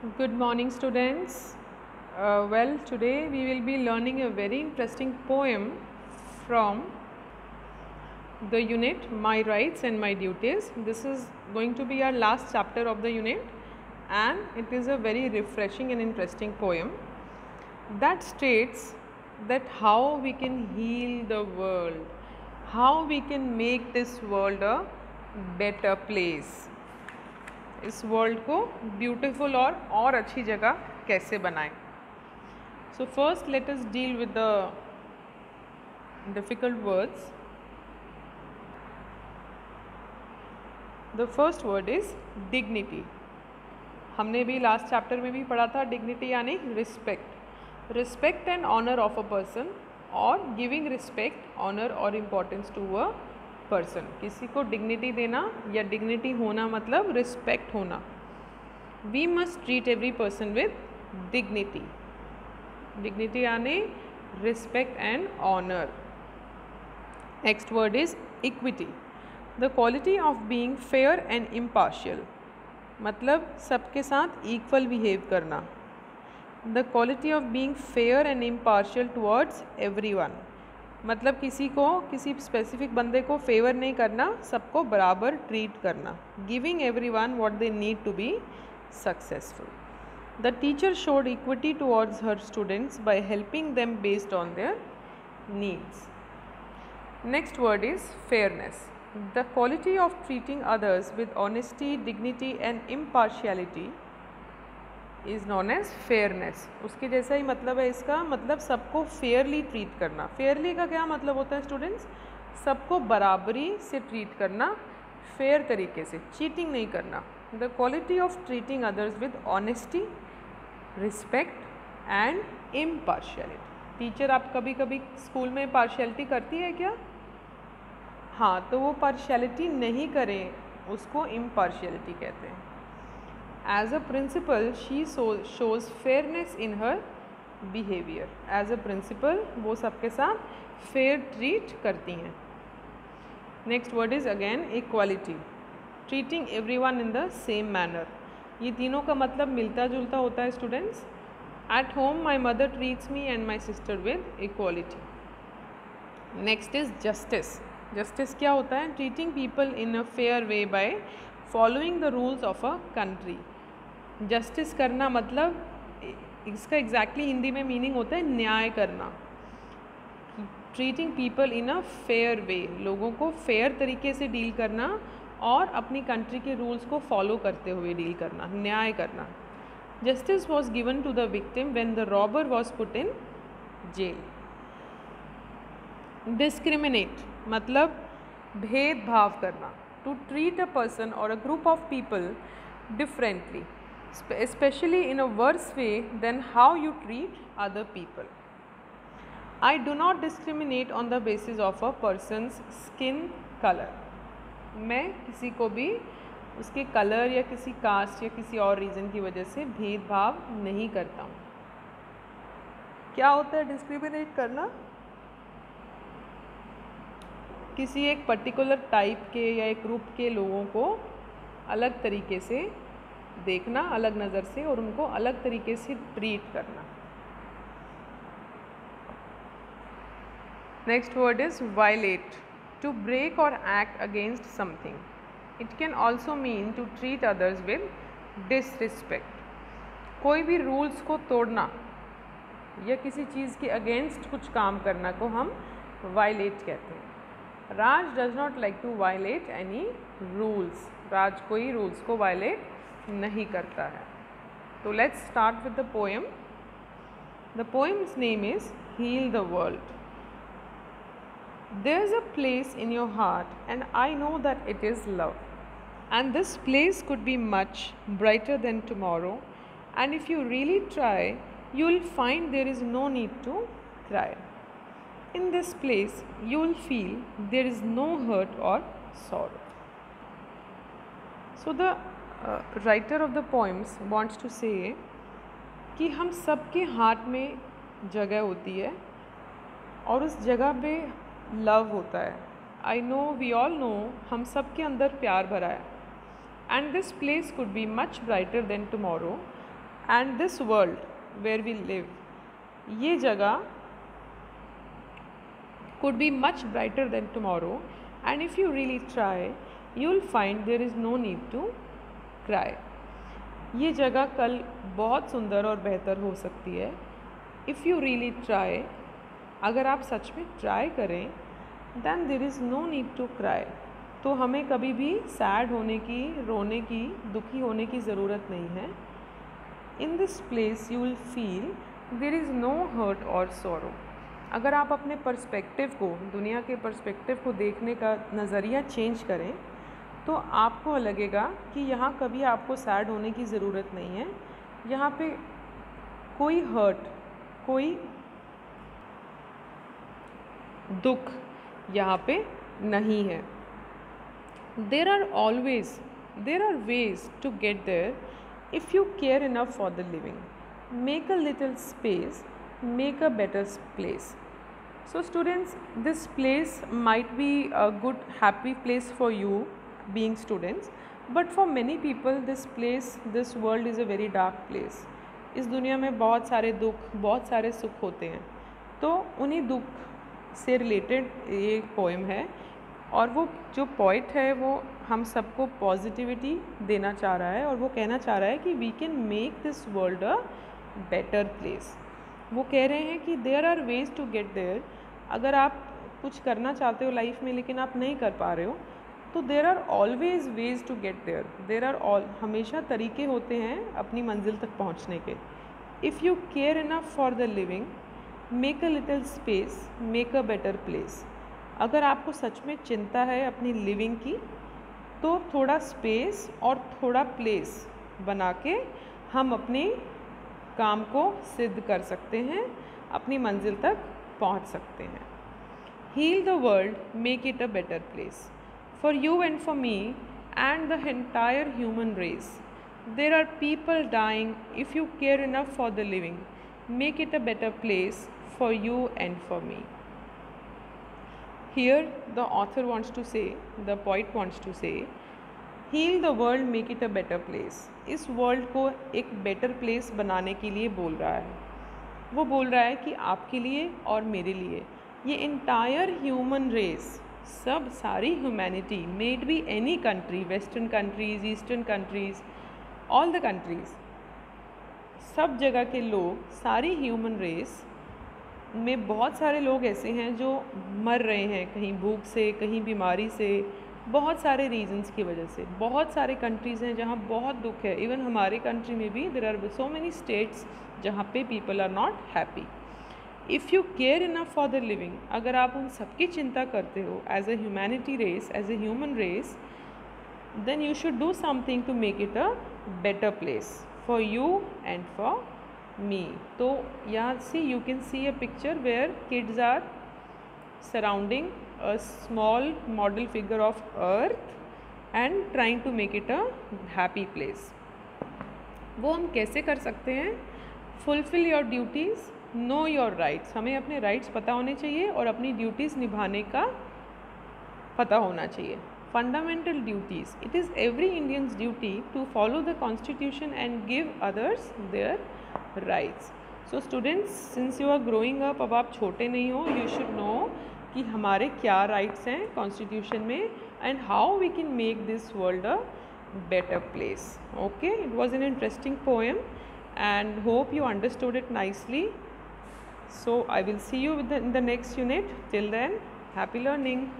Good morning, students. Today we will be learning a very interesting poem from the unit My Rights and My Duties. This is going to be our last chapter of the unit, and it is a very refreshing and interesting poem that states that how we can heal the world, how we can make this world a better place. इस world को beautiful और अच्छी जगह कैसे बनाएं. So first let us deal with the difficult words. The first word is dignity. हमने भी last chapter में भी पढ़ा था डिग्निटी यानी respect. Respect and honour of a person और गिविंग रिस्पेक्ट, ऑनर और इम्पोर्टेंस टू अ पर्सन. किसी को डिग्निटी देना या डिग्निटी होना मतलब रिस्पेक्ट होना. We must treat every person with dignity. Dignity यानी respect and honour. Next word is equity. The quality of being fair and impartial, मतलब सबके साथ इक्वल बिहेव करना. The quality of being fair and impartial towards everyone, मतलब किसी को किसी specific बंदे को फेवर नहीं करना, सबको बराबर ट्रीट करना. Giving everyone what they need to be successful. The teacher showed equity towards her students by helping them based on their needs. Next word is fairness. The quality of treating others with honesty, dignity and impartiality is known as fairness. उसके जैसा ही मतलब है इसका, मतलब सबको Fairlie treat करना. Fairlie का क्या मतलब होता है स्टूडेंट्स? सबको बराबरी से ट्रीट करना, फेयर तरीके से, चीटिंग नहीं करना. The quality of treating others with honesty, respect and impartiality. Teacher आप कभी कभी स्कूल में पार्शियलिटी करती है क्या? हाँ, तो वो पार्शियलिटी नहीं करें, उसको इम्पार्शियलिटी कहते हैं. As a principal, she shows fairness in her behavior. As a principal, वो सबके साथ fair treat करती हैं. Next word is again equality. Treating everyone in the same manner. ये तीनों का मतलब मिलता जुलता होता है students. At home, my mother treats me and my sister with equality. Next is justice. Justice क्या होता है? Treating people in a fair way by following the rules of a country. Justice करना मतलब इसका एग्जैक्टली हिंदी में meaning होता है न्याय करना. Treating people in a fair वे, लोगों को फेयर तरीके से डील करना और अपनी कंट्री के रूल्स को फॉलो करते हुए डील करना, न्याय करना. Justice was given to the victim when the robber was put in jail. Discriminate मतलब भेदभाव करना. टू ट्रीट अ पर्सन और a group of people differently, especially in a worse way than how you treat other people. I do not discriminate on the basis of a person's skin color. मैं किसी को भी उसके colour या किसी cast या किसी और रीज़न की वजह से भेदभाव नहीं करता हूँ. क्या होता है डिस्क्रिमिनेट करना? किसी एक पर्टिकुलर टाइप के या एक ग्रुप के लोगों को अलग तरीके से देखना, अलग नज़र से, और उनको अलग तरीके से ट्रीट करना. Next word is violet. To break और act against something. It can also mean to treat others with disrespect. कोई भी रूल्स को तोड़ना या किसी चीज़ के अगेंस्ट कुछ काम करना को हम वायलेट कहते हैं. राज does not like to violet any rules. राज कोई रूल्स को वायलेट नहीं करता है. तो let's start with the poem. The poems name is heal the world. There is a place in your heart and I know that it is love. And this place could be much brighter then tomorrow. And if you really try you will find there is no need to cry. In this place you will feel there is no hurt or sorrow. So the writer of the poems wants to say कि हम सबके heart में जगह होती है और उस जगह पे लव होता है. I know, we all know, हम सब के अंदर प्यार भरा है. And this place could be much brighter then tomorrow. And this world where we live, ये जगह could be much brighter than tomorrow, and if you really try you'll find there is no need to cry. ये जगह कल बहुत सुंदर और बेहतर हो सकती है. इफ़ यू रियली ट्राई, अगर आप सच में ट्राई करें, then there is no need to cry. तो हमें कभी भी सैड होने की, रोने की, दुखी होने की ज़रूरत नहीं है. In this place you will feel there is know hurt और सॉरो. अगर आप अपने पर्सपेक्टिव को, दुनिया के पर्सपेक्टिव को देखने का नज़रिया चेंज करें, तो आपको लगेगा कि यहाँ कभी आपको सैड होने की ज़रूरत नहीं है. यहाँ पे कोई हर्ट, कोई दुख यहाँ पे नहीं है. There are ways to get there if you care enough for the living. Make a little space, make a better place. So students, this place might be a good happy place for you being students, but for many people this place, this world is a very dark place. इस दुनिया में बहुत सारे दुख, बहुत सारे सुख होते हैं. तो उन्हीं दुख से रिलेटेड ये पोएम है, और वो जो पोइट है वो हम सबको पॉजिटिविटी देना चाह रहा है, और वो कहना चाह रहा है कि we can make this world a better place. वो कह रहे हैं कि there are ways to get there. अगर आप कुछ करना चाहते हो लाइफ में लेकिन आप नहीं कर पा रहे हो, तो there are always ways to get there. There are हमेशा तरीके होते हैं अपनी मंजिल तक पहुंचने के. If you care enough for the living, make a little space, make a better place. अगर आपको सच में चिंता है अपनी लिविंग की, तो थोड़ा स्पेस और थोड़ा प्लेस बना के हम अपने काम को सिद्ध कर सकते हैं, अपनी मंजिल तक पहुंच सकते हैं. Heal the world, make it a better place for you and for me and the entire human race. There are people dying if you care enough for the living. Make it a better place for you and for me. Here the author wants to say, the poet wants to say, heal the world, make it a better place. इस world को एक better place बनाने के लिए बोल रहा है. वो बोल रहा है कि आपके लिए और मेरे लिए, ये इंटायर ह्यूमन रेस, सब सारी humanity, made be any country, western countries, eastern countries, all the countries, सब जगह के लोग, सारी ह्यूमन रेस में बहुत सारे लोग ऐसे हैं जो मर रहे हैं, कहीं भूख से, कहीं बीमारी से, बहुत सारे रीजंस की वजह से. बहुत सारे कंट्रीज़ हैं जहाँ बहुत दुख है. इवन हमारे कंट्री में भी there are so many states जहाँ पे people are not happy. If you care enough for the living, अगर आप उन सबकी चिंता करते हो as a humanity race, as a human race, then you should do something to make it a better place for you and for me. तो यहाँ से you can see a picture where kids are surrounding a small model figure of earth and trying to make it a happy place. वो हम कैसे कर सकते हैं? Fulfill your duties, know your rights. हमें अपने rights पता होने चाहिए और अपनी duties निभाने का पता होना चाहिए. Fundamental duties. It is every Indian's duty to follow the constitution and give others their rights. So students, since you are growing up, अब आप छोटे नहीं हो, you should know कि हमारे क्या rights हैं constitution में and how we can make this world a better place. Okay, it was an interesting poem and hope you understood it nicely. So I will see you in the next unit. Till then, happy learning.